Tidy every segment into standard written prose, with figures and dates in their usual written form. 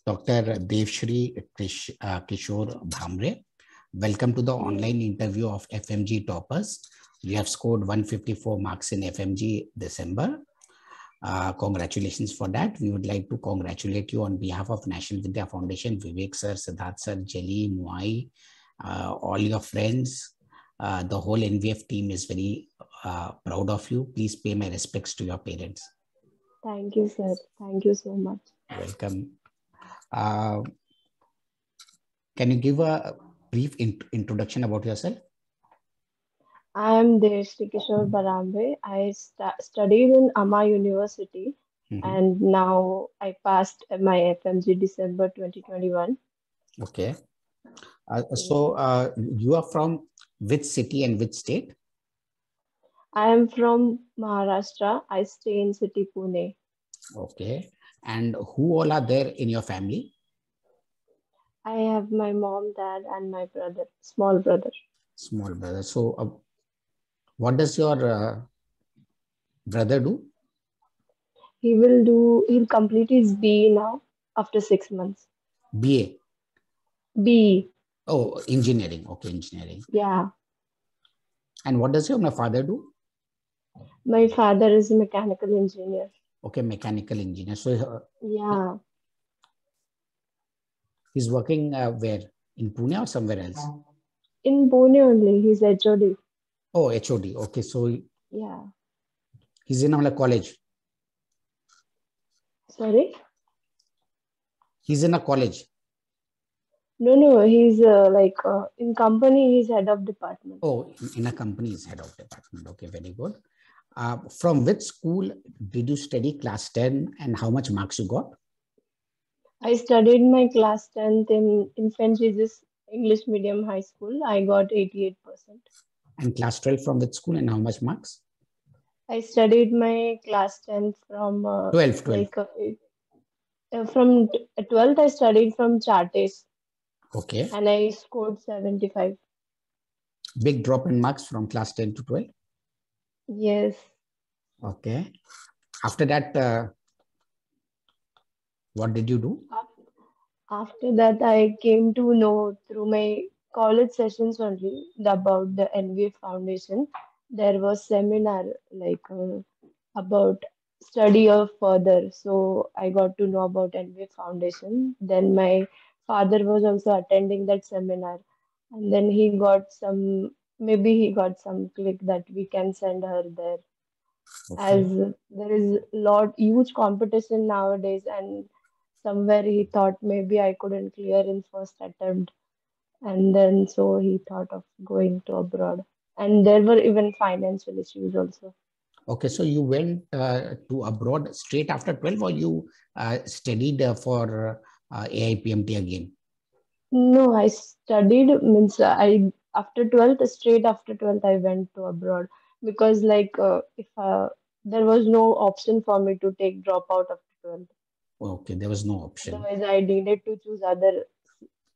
Dr. Devshree Kishore Bharambe. Welcome to the online interview of FMGE Toppers. You have scored 154 marks in FMG December. Congratulations for that. We would like to congratulate you on behalf of National Vidya Foundation, Vivek sir, Siddarth sir, Jelly, Mhaui, all your friends. The whole NVF team is very proud of you. Please pay my respects to your parents. Thank you, sir. Thank you so much. Welcome. Can you give a brief introduction about yourself? I am Devshree Kishore Bharambe. I studied in Amma University and now I passed my FMG December 2021. Okay. So you are from which city and which state? I am from Maharashtra. I stay in city Pune. Okay. And who all are there in your family? I have my mom, dad, and my brother, small brother. Small brother. So what does your brother do? He'll complete his BE now after 6 months. BA? BE. Oh, engineering. Okay, engineering. Yeah. And what does your father do? My father is a mechanical engineer. Okay, mechanical engineer. So yeah. He's working where? In Pune or somewhere else? In Pune only. He's HOD. Oh, HOD. Okay, so yeah. He's in a college. Sorry? He's in a college. No, he's in company, he's head of department. Oh, in a company, he's head of department. Okay, very good. From which school did you study class 10 and how much marks you got? I studied my class 10th in FMGE English medium high school. I got 88%. And class 12 from which school and how much marks? I studied my class 10th from 12. From 12th I studied from Chartes. Okay. And I scored 75. Big drop in marks from class 10 to 12? Yes. Okay. After that, what did you do? After that, I came to know through my college sessions only about the NVF Foundation. There was seminar about study of further. So I got to know about NVF Foundation. Then my father was also attending that seminar. And then he got some click that we can send her there. Okay. As there is huge competition nowadays, and somewhere he thought maybe I couldn't clear in first attempt, and then so he thought of going to abroad, and there were even financial issues also. Okay, so you went to abroad straight after 12, or you studied for AIPMT again? No, I studied after 12th, straight after 12th I went to abroad, because if there was no option for me to take dropout after 12th. Okay, there was no option. Otherwise, I needed to choose other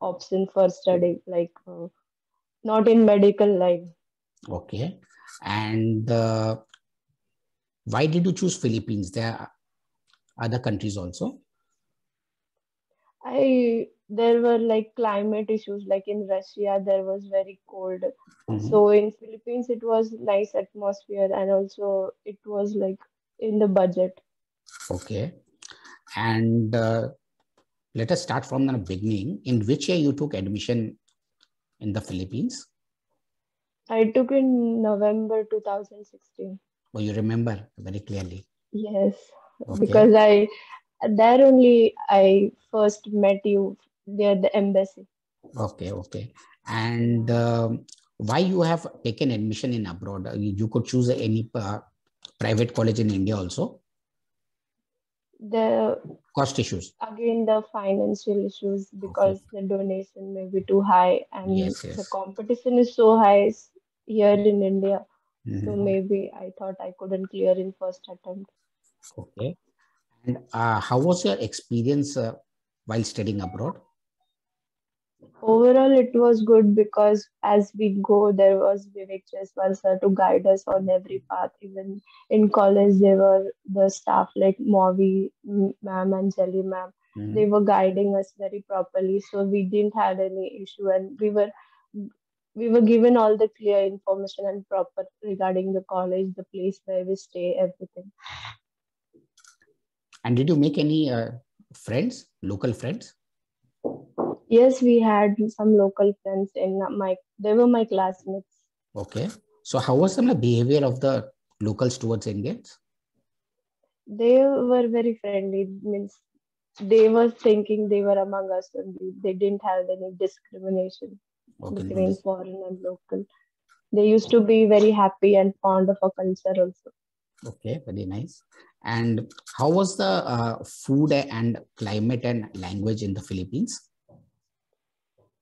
option for study, not in medical line. Okay, and why did you choose Philippines? There are other countries also. There were climate issues, like in Russia there was very cold. So in Philippines it was nice atmosphere, and also it was in the budget. Okay, and let us start from the beginning. In which year you took admission in the Philippines? I took in November 2016. Oh, you remember very clearly? Yes, okay. Because there only I first met you near the embassy. Okay. And why you have taken admission in abroad? You could choose any private college in India also? The cost issues. Again, the financial issues, because the donation may be too high, and the competition is so high here in India. So maybe I thought I couldn't clear in first attempt. Okay. And how was your experience while studying abroad? Overall, it was good, because as we go, there was Vivek Jaiswal sir to guide us on every path. Even in college, there were the staff like Mhaui ma'am and Jelly ma'am. They were guiding us very properly, so we didn't have any issue, and we were given all the clear information and proper regarding the college, the place where we stay, everything. And did you make any friends, local friends? Yes, we had some local friends they were my classmates. Okay. So how was the behavior of the locals towards Indians? They were very friendly, means they were thinking they were among us and they didn't have any discrimination Okay, no, between foreign and local. They used to be very happy and fond of our culture also. okay, very nice. And how was the food and climate and language in the Philippines?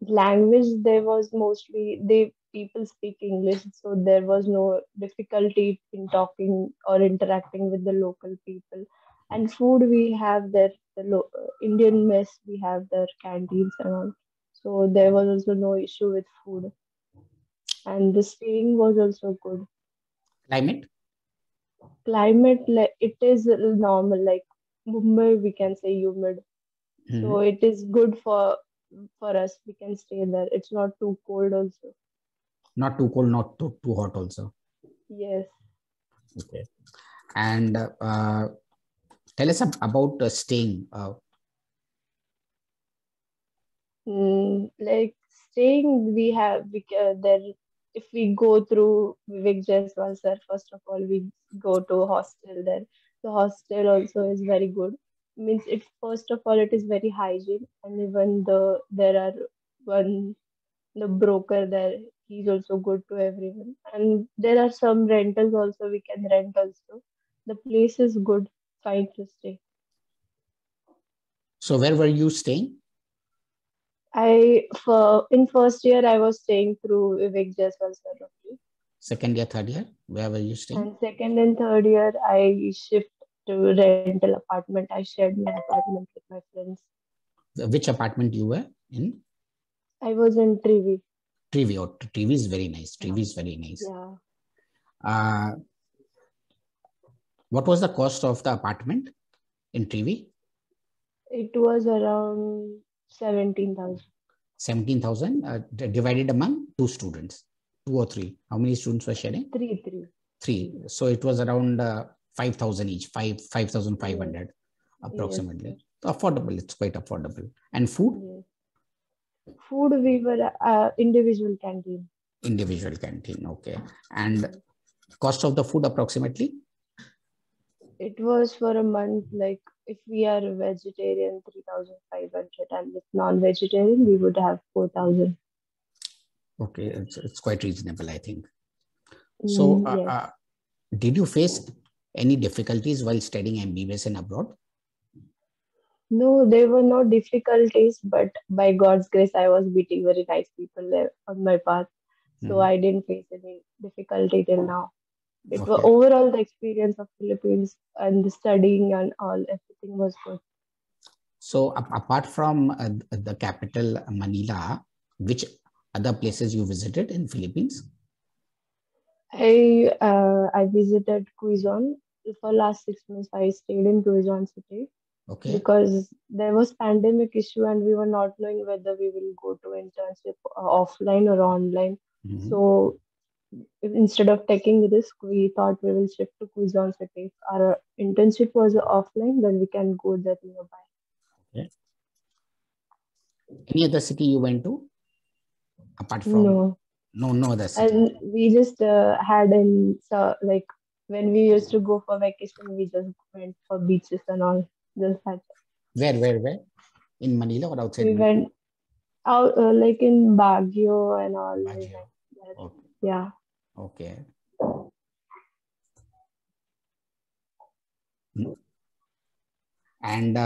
Language, there was mostly they people speak English, so there was no difficulty in talking or interacting with the local people. And food, we have there Indian mess, we have their canteens and all, so there was also no issue with food, and the staying was also good. Climate? Climate, like it is normal, like Mumbai, we can say humid, so it is good for us. We can stay there. It's not too cold also. Not too cold, not too hot also. Yes. Okay. And tell us about staying. Like staying, there. If we go through Vivek Jaiswal sir, first of all, we go to hostel there. The hostel also is very good. Means it first of all, it is very hygiene, and even there are one the broker there. He's also good to everyone, and there are some rentals also. We can rent also. The place is good, fine to stay. So where were you staying? In first year I was staying through Vivek Jaiswal sir only. Second year, third year, where were you staying? And second and third year I shift to rental apartment. I shared my apartment with my friends. Which apartment you were in? I was in Trivi. Trivi. Oh, Trivi is very nice. Trivi is very nice. Yeah. What was the cost of the apartment in Trivi? It was around 17,000. 17,000 divided among two students, two or three. How many students were sharing? Three. So it was around 5,000 each, 5,500 approximately. Yes. Affordable. It's quite affordable. And food? Yes. Food, we were individual canteen. Individual canteen. Okay. And cost of the food approximately? It was for a month, like if we are a vegetarian, 3,500, and with non-vegetarian, we would have 4,000. Okay, it's quite reasonable, I think. So, Yes. did you face any difficulties while studying MBBS in abroad? No, there were no difficulties, but by God's grace, I was meeting very nice people there on my path. So I didn't face any difficulty till now. It was Okay. overall the experience of Philippines and the studying and all, everything was good. So apart from the capital Manila, which other places you visited in Philippines? I visited Quezon for last 6 months. I stayed in Quezon City. Okay. Because there was pandemic issue and we were not knowing whether we will go to internship offline or online. So instead of taking risk, we thought we will shift to Quezon City. If our internship was offline, then we can go there nearby. Okay. Any other city you went to apart from? No other city. And we just like when we used to go for vacation, we just went for beaches and all. Just that. Where? In Manila or outside? We went out like in Baguio and all. Baguio. Okay. Yeah. Okay. And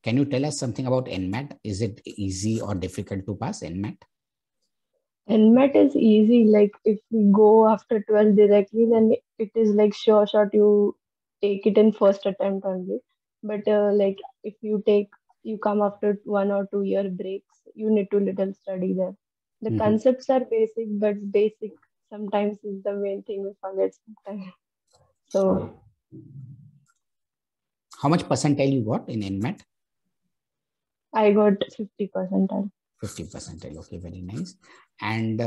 can you tell us something about NMAT? Is it easy or difficult to pass NMAT? NMAT is easy. Like if we go after 12 directly, then it is like sure shot you take it in first attempt only. But like if you come after 1 or 2 year breaks, you need to little study there. The concepts are basic, but basic sometimes is the main thing we forget sometimes. So how much percentile you got in NMAT? I got 50 percentile. 50 percentile. Okay, very nice. And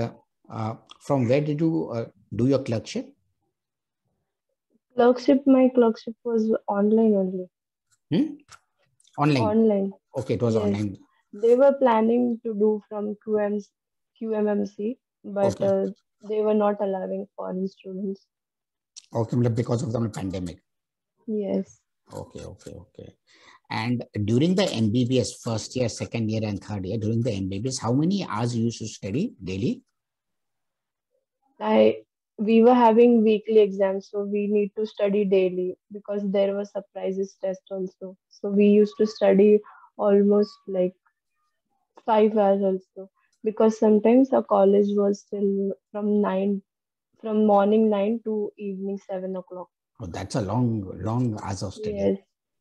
from where did you do your clerkship? My clerkship was online only. Hmm? Online. Online. Okay, it was Yes. online. They were planning to do from QMMC, but Okay. they were not allowing foreign students. Okay, because of the pandemic. Yes. Okay, okay, okay. And during the MBBS first year, second year, and third year, during the MBBS, how many hours you used to study daily? We were having weekly exams, so we need to study daily because there was surprises test also. So we used to study almost like 5 hours also because sometimes our college was still from morning 9 to evening 7 o'clock. Oh, that's a long, long hours of study. Yes,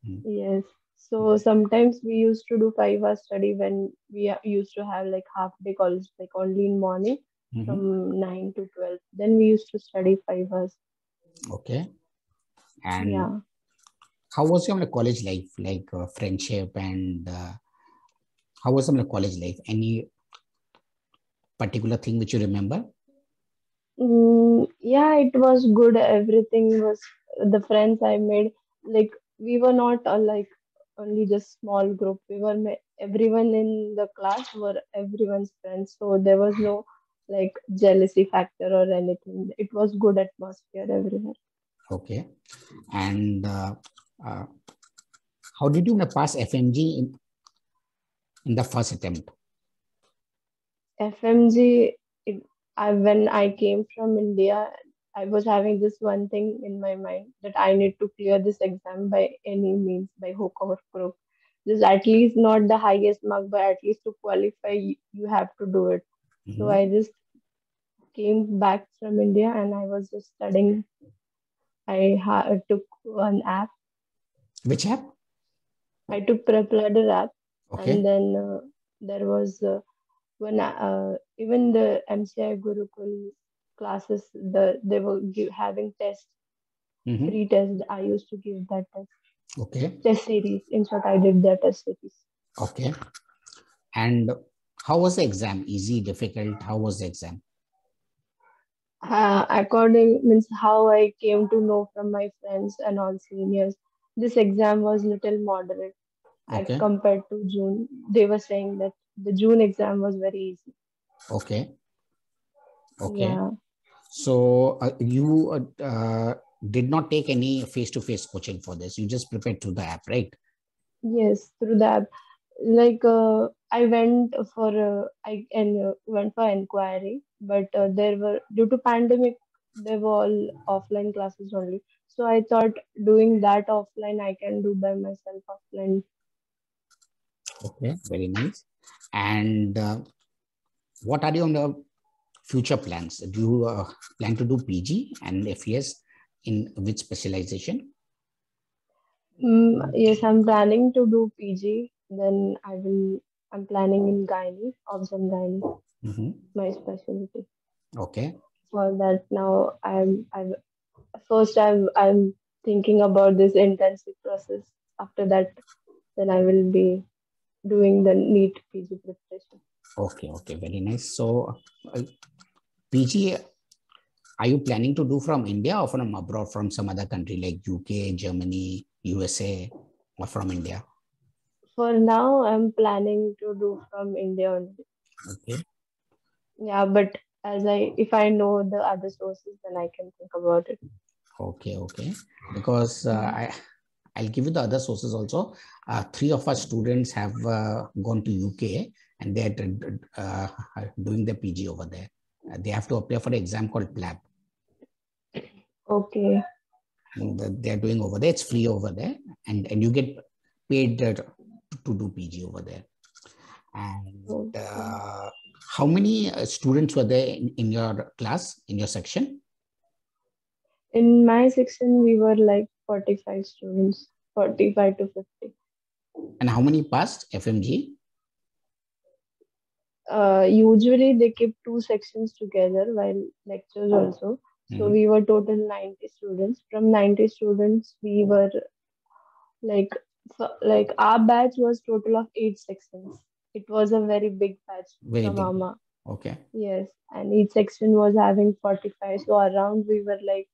Mm. yes. So sometimes we used to do 5 hours study when used to have like half day college, like only in morning Mhm. from 9 to 12. Then we used to study 5 hours. Okay. And Yeah. how was your college life, like friendship, and how was your college life? Any particular thing which you remember? Yeah, it was good. Everything was the friends I made. Like we were not like only just small group. Everyone in the class were everyone's friends. So there was no like jealousy factor or anything. It was good atmosphere everywhere. Okay. And uh, how did you pass FMG in the first attempt? FMG, when I came from India, I was having this one thing in my mind that I need to clear this exam by any means, by hook or crook. Just at least not the highest mark, but at least to qualify, you have to do it. So Mhm. I just came back from India and I was just studying. Took one app. Which app? I took Prep Ladder app, and Okay. then there was even the MCI Gurukul classes, they were having tests, Mhm. free tests. I used to give that Okay. test series. In short, I did that test series. Okay. And how was the exam? Easy, difficult? How was the exam? According means how I came to know from my friends and all seniors, this exam was little moderate as Okay. compared to June. They were saying that the June exam was very easy. Okay. Okay. Yeah. So you did not take any face-to-face coaching for this. You just prepared through the app, right? Yes, through that, like I went for went for inquiry, but there were due to pandemic, they were all offline classes only. So I thought doing that offline, I can do by myself offline. Okay. Very nice. And what are your future plans? Do you plan to do PG, and if yes, in which specialization? Yes, I'm planning to do PG. Then I'm planning in gyne, obs and gyne, Mhm. my specialty. Okay. For that now, I'm thinking about this intensive process. After that, then I will be doing the NEET PG preparation. Okay. Okay. Very nice. So, PG, are you planning to do from India or from abroad, from some other country like UK, Germany, USA, or from India? For now, I'm planning to do from India only. Okay. Yeah, but if I know the other sources, then I can think about it. Okay. Okay. Because Mm. I'll give you the other sources also. Three of our students have gone to UK, and they're doing the PG over there. They have to apply for an exam called PLAB. Okay, And they're doing over there. It's free over there, and you get paid to do PG over there. And okay. how many students were there in your class, in your section? In my section, we were like 45 students, 45 to 50. And how many passed FMG? Usually they keep two sections together while lectures also. So Mhm. we were total 90 students. From 90 students, we were like So, like our batch was total of 8 sections. It was a very big batch Very from big. AMA. Okay. Yes, and each section was having 45. So around we were like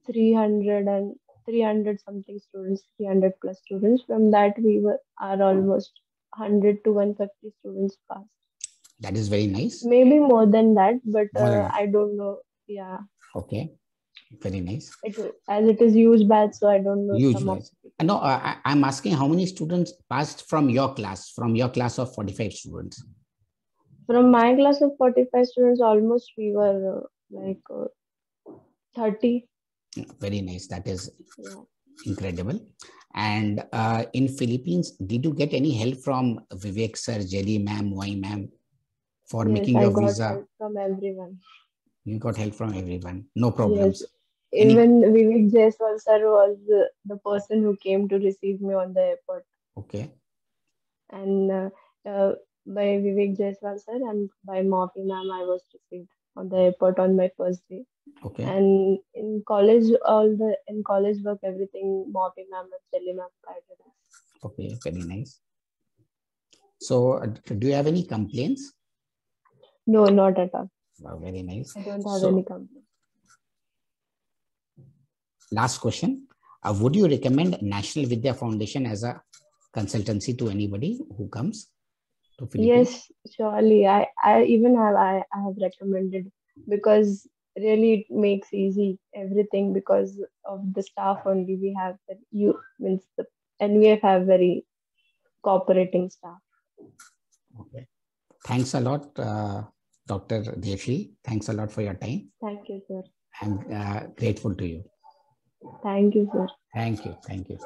300 and 300 something students, 300 plus students. From that we were are almost 100 to 150 students passed. That is very nice. Maybe more than that, but More than that. I don't know. Yeah, Okay. Very nice. as it is huge batch, so I don't know Huge some of batch. the people. No, I'm asking how many students passed from your class of 45 students. From my class of 45 students, almost we were 30. Very nice. That is Yeah. incredible. And in Philippines, did you get any help from Vivek sir, Jelly ma'am, Mhaui ma'am for Yes, making I your got visa? help from everyone. You got help from everyone. No Yes, problems. Any? even Vivek Jaiswal sir was the person who came to receive me on the airport. Okay. And uh, by Vivek Jaiswal sir and by Mhaui ma'am, I was received on the airport on my first day. Okay. And in college, in college work, everything Mhaui ma'am and Shelly ma'am guided us. Okay. Very nice. So, do you have any complaints? No, not at all. Wow, very nice. I don't have any So, complaints. last question. Would you recommend National Vidya Foundation as a consultancy to anybody who comes to Philippines? Yes, surely. I have recommended because really it makes easy everything because of the staff only we have that you means the NVF have very cooperating staff. Okay. Thanks a lot, Dr. Devshree. Thanks a lot for your time. Thank you, sir. I'm grateful to you. Thank you, sir. Thank you. Thank you.